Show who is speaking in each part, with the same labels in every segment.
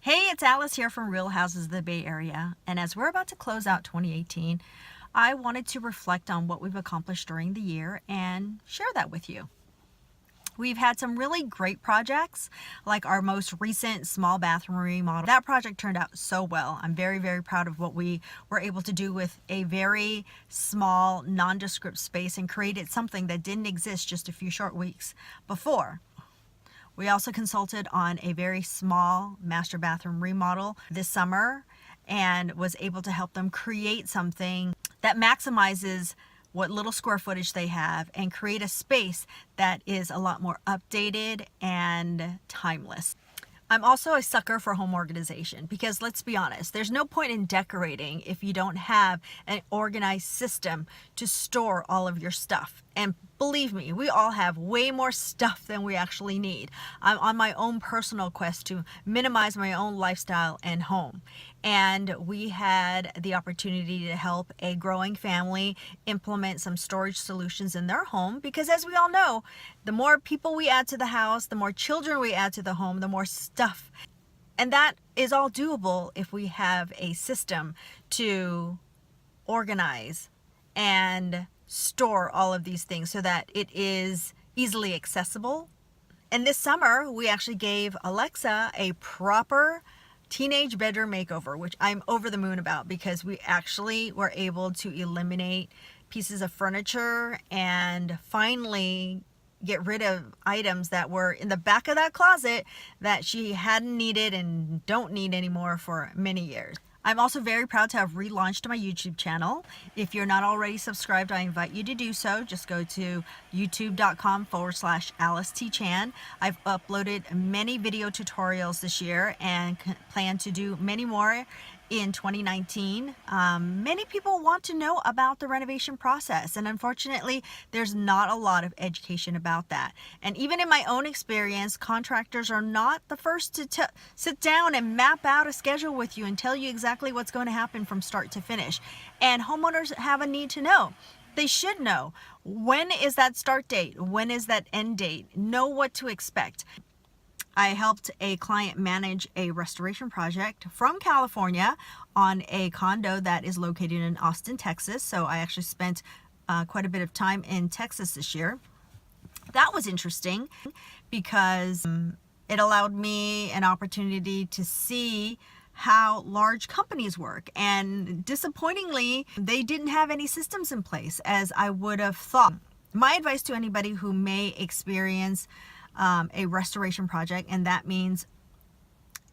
Speaker 1: Hey, it's Alice here from Real Houses of the Bay Area, and as we're about to close out 2018, I wanted to reflect on what we've accomplished during the year and share that with you. We've had some really great projects, like our most recent small bathroom remodel. That project turned out so well. I'm very, very proud of what we were able to do with a very small, nondescript space and created something that didn't exist just a few short weeks before. We also consulted on a very small master bathroom remodel this summer and was able to help them create something that maximizes what little square footage they have and create a space that is a lot more updated and timeless. I'm also a sucker for home organization because let's be honest, there's no point in decorating if you don't have an organized system to store all of your stuff. And believe me, we all have way more stuff than we actually need. I'm on my own personal quest to minimize my own lifestyle and home. And we had the opportunity to help a growing family implement some storage solutions in their home because, as we all know, the more people we add to the house, the more children we add to the home, the more stuff. And that is all doable if we have a system to organize and store all of these things so that it is easily accessible. And this summer, we actually gave Alexa a proper teenage bedroom makeover, which I'm over the moon about because we actually were able to eliminate pieces of furniture and finally get rid of items that were in the back of that closet that she hadn't needed and don't need anymore for many years. I'm also very proud to have relaunched my YouTube channel. If you're not already subscribed, I invite you to do so. Just go to youtube.com/Alice T. Chan. I've uploaded many video tutorials this year and plan to do many more in 2019. Many people want to know about the renovation process, and unfortunately there's not a lot of education about that. And even in my own experience, contractors are not the first to sit down and map out a schedule with you and tell you exactly what's going to happen from start to finish. And homeowners have a need to know. They should know, when is that start date? When is that end date? Know what to expect. I helped a client manage a restoration project from California on a condo that is located in Austin, Texas. So I actually spent quite a bit of time in Texas this year. That was interesting because it allowed me an opportunity to see how large companies work. And disappointingly, they didn't have any systems in place as I would have thought. My advice to anybody who may experience a restoration project, and that means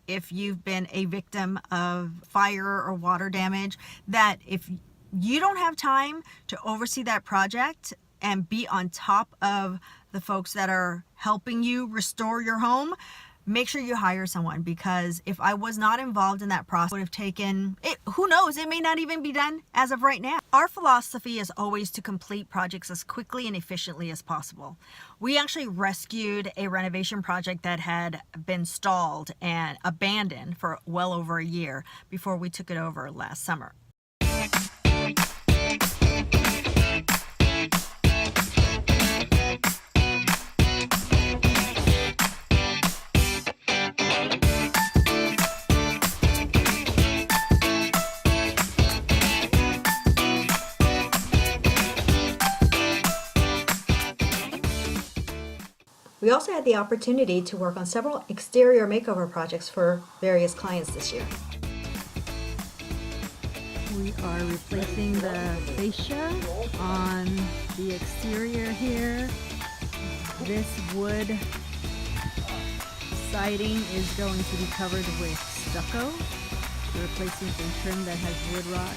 Speaker 1: if you've been a victim of fire or water damage, that if you don't have time to oversee that project and be on top of the folks that are helping you restore your home, make sure you hire someone, because if I was not involved in that process, it would have taken, who knows, it may not even be done as of right now. Our philosophy is always to complete projects as quickly and efficiently as possible. We actually rescued a renovation project that had been stalled and abandoned for well over a year before we took it over last summer. We also had the opportunity to work on several exterior makeover projects for various clients this year. We are replacing the fascia on the exterior here. This wood siding is going to be covered with stucco. We're replacing some trim that has wood rot.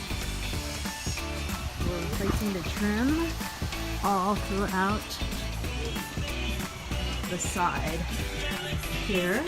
Speaker 1: We're replacing the trim all throughout the side here.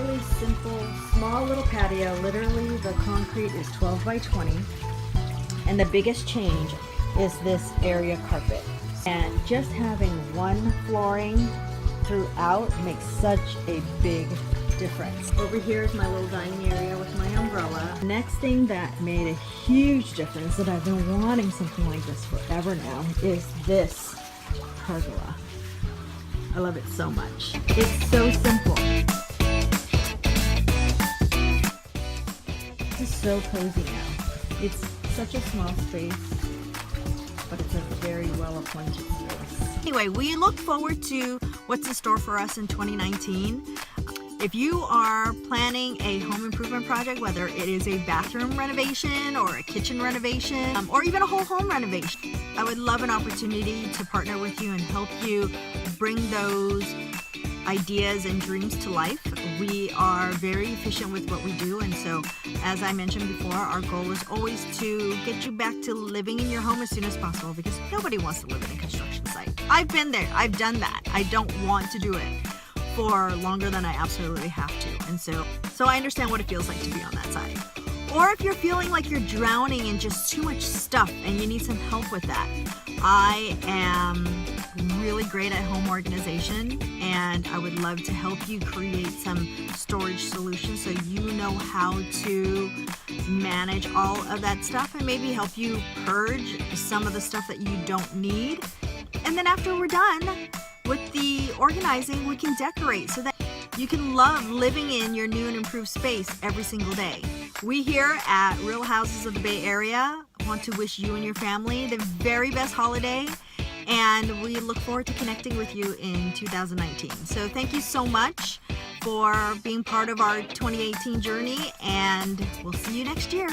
Speaker 1: really simple, small little patio. Literally the concrete is 12 by 20. And the biggest change is this area carpet. And just having one flooring throughout makes such a big difference. Over here is my little dining area with my umbrella. Next thing that made a huge difference, that I've been wanting something like this forever now, is this pergola. I love it so much. It's so simple. It's so cozy now. It's such a small space, but it's a very well appointed space. Anyway, we look forward to what's in store for us in 2019. If you are planning a home improvement project, whether it is a bathroom renovation or a kitchen renovation, or even a whole home renovation, I would love an opportunity to partner with you and help you bring those ideas and dreams to life. We are very efficient with what we do, and so as I mentioned before, our goal is always to get you back to living in your home as soon as possible, because nobody wants to live in a construction site. I've been there, I've done that. I don't want to do it for longer than I absolutely have to, and so I understand what it feels like to be on that side. Or if you're feeling like you're drowning in just too much stuff and you need some help with that, I am really great at home organization, and I would love to help you create some storage solutions so you know how to manage all of that stuff, and maybe help you purge some of the stuff that you don't need. And then after we're done with the organizing, we can decorate so that you can love living in your new and improved space every single day. We here at Real Houses of the Bay Area want to wish you and your family the very best holiday, and we look forward to connecting with you in 2019. So thank you so much for being part of our 2018 journey, and we'll see you next year.